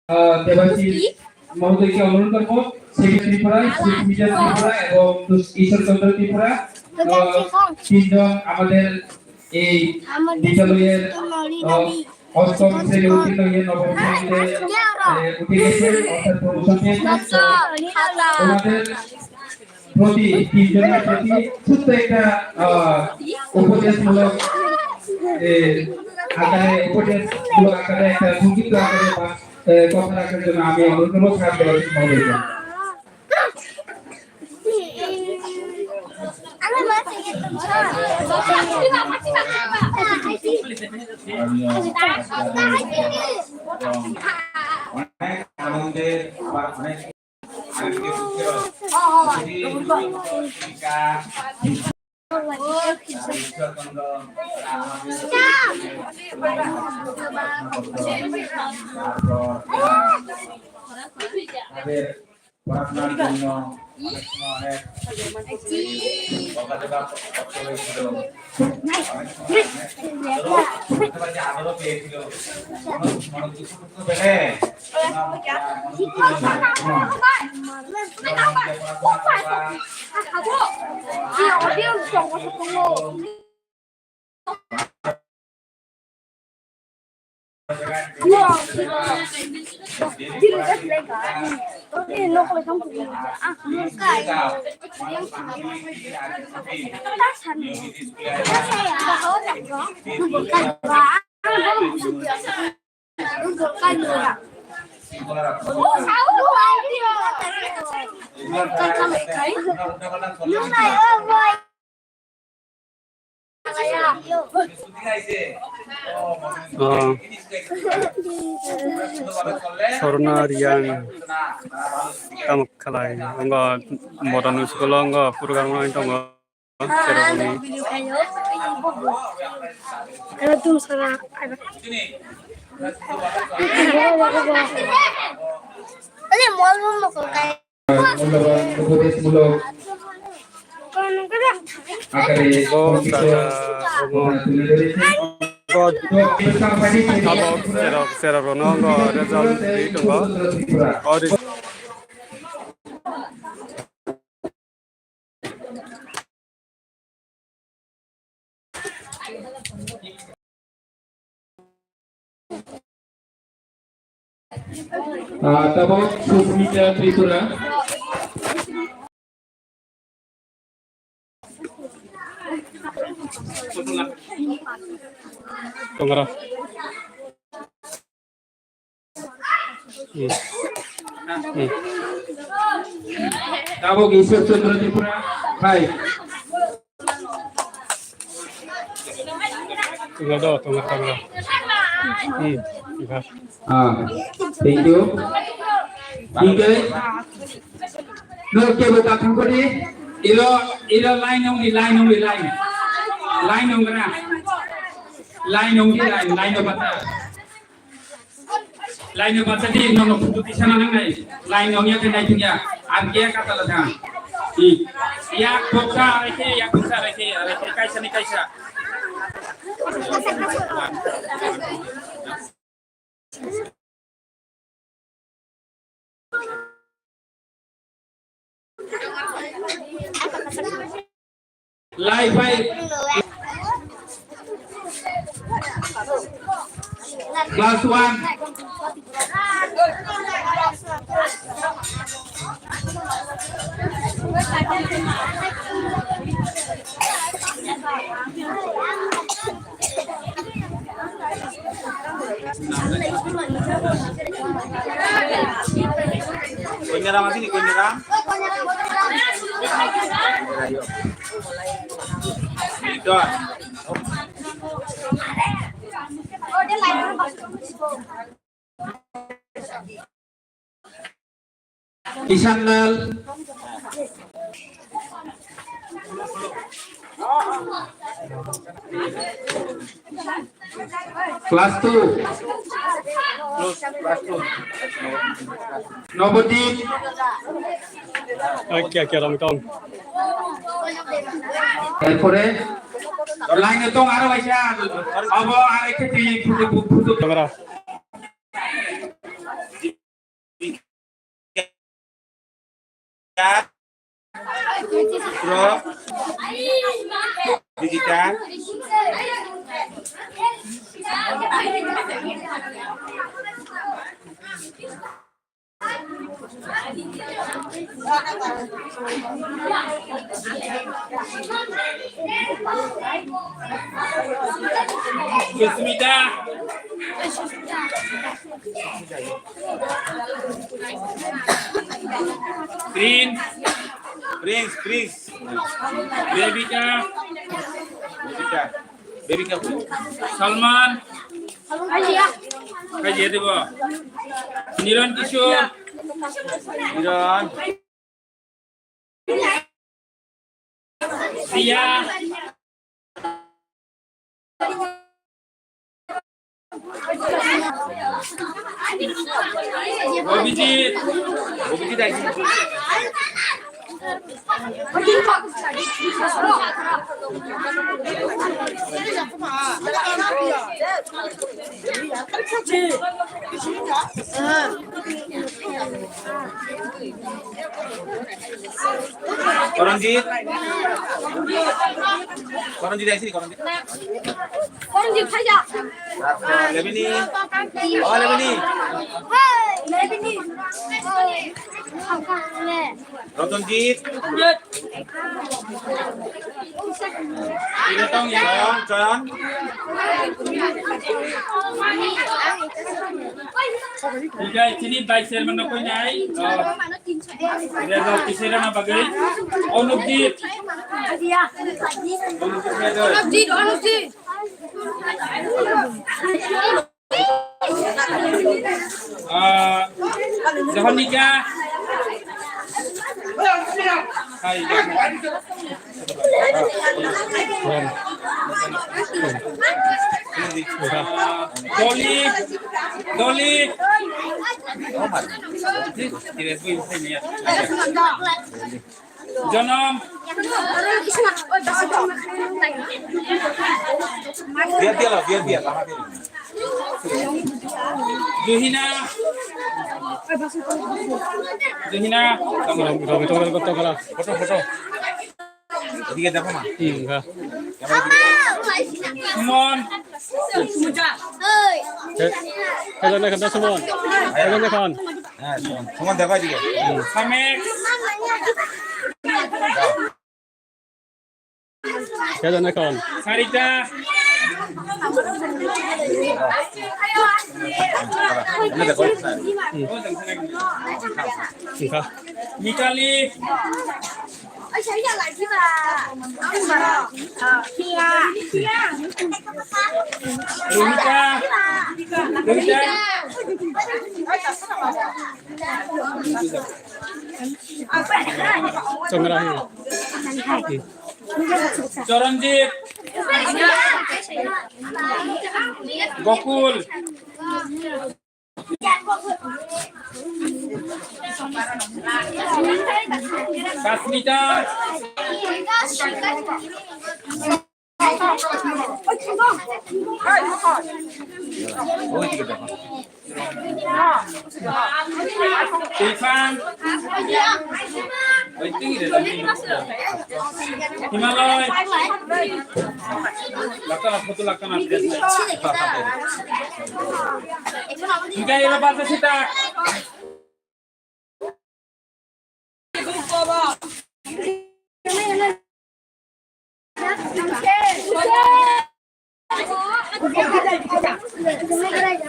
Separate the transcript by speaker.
Speaker 1: দেবাশিস মহোদয়কে অনুরোধ করবো সেকেন্ড ত্রিপুরায় সুস্মিতা ত্রিপুরা এবং ঈশ্বরচন্দ্র ত্রিপুরা তিনজন আমাদের এই বিদ্যালয়ের অষ্টম শ্রেণী উত্তীর্ণ হয়ে নবম শ্রেণীতে উঠে গেছে অর্থাৎ প্রমোশন পেয়েছে। ওনাদের প্রতি তিনজনের প্রতি ছোট্ট একটা উপদেশমূলক আকারে উপদেশমূলক আকারে একটা সংক্ষিপ্ত আকারে কথা রাখার জন্য আমি অনুরোধ করবো স্যার দেবাশিস মহোদয়কে।
Speaker 2: অনেক আনন্দের অনেক পড়াশোনার জন্য অনেক আদরও পেয়েছিল
Speaker 3: Sorna Rian Tamak Kalai Anga Modern School Anga Purgama Tonga ceremony.
Speaker 1: Tabo Susmita Tripura.
Speaker 3: Tunggu.
Speaker 1: Tabo Ishwarchandra Tripura. Hai.
Speaker 3: Tunggu.
Speaker 1: Thank you. Okay. No, okay, but I'm going to line only. Line only of di nono putu sana nang nai line ongnya kena itu ya arkia kata lah ya koksa reke kaisa live class 1
Speaker 2: Kunyara masih di kunyara. Itu.
Speaker 1: Isanal Kelas 2 Nobodip
Speaker 3: Oke, Ramton.
Speaker 1: এরপরে লাইনে তো আরো আইসা আবার আরেকটি ফুটে
Speaker 3: Kamera.
Speaker 2: Digital. Pro. Digital.
Speaker 1: Susmita. Green.
Speaker 2: Prince.
Speaker 1: Devika.
Speaker 2: Devika.
Speaker 1: Salman. Kajiya দেব নিরন কিশোর
Speaker 2: Iron.
Speaker 1: Sia Abhijit
Speaker 2: Bukit aja. Koronjit dari sini Koronjit.
Speaker 4: Koronjit aja.
Speaker 2: Lebini. Oh Lebini.
Speaker 4: Lebini.
Speaker 2: Rotonjit.
Speaker 1: 이랬던 게
Speaker 2: Coyon.
Speaker 1: 이제 진입 바이셀만 넣고 있나이 그래서 기세라나 바기 어묵집
Speaker 4: 어묵집.
Speaker 1: 저하니까 하이 Dolly tidak boleh ini ya Jonom
Speaker 2: biar lama dia.
Speaker 1: Juhina
Speaker 3: Rami tunggal kota kala.
Speaker 2: Foto. Dia apa mah?
Speaker 3: Enggak.
Speaker 1: Simon
Speaker 3: Kailan na kanta semua. Kailan na kan.
Speaker 2: Nah, semua dapat juga.
Speaker 1: Samek
Speaker 3: Kailan na kan.
Speaker 1: Sarita
Speaker 2: Ini ada kau.
Speaker 3: Enggak.
Speaker 1: Mikali
Speaker 4: 而且要来去吧，Luhita
Speaker 3: Tunggal
Speaker 1: Charanjit Gokul Kasmita
Speaker 2: Oh, ini kita dapat.
Speaker 1: Irfan Himalay Lakana foto lakana Hingga ilo bahasa sita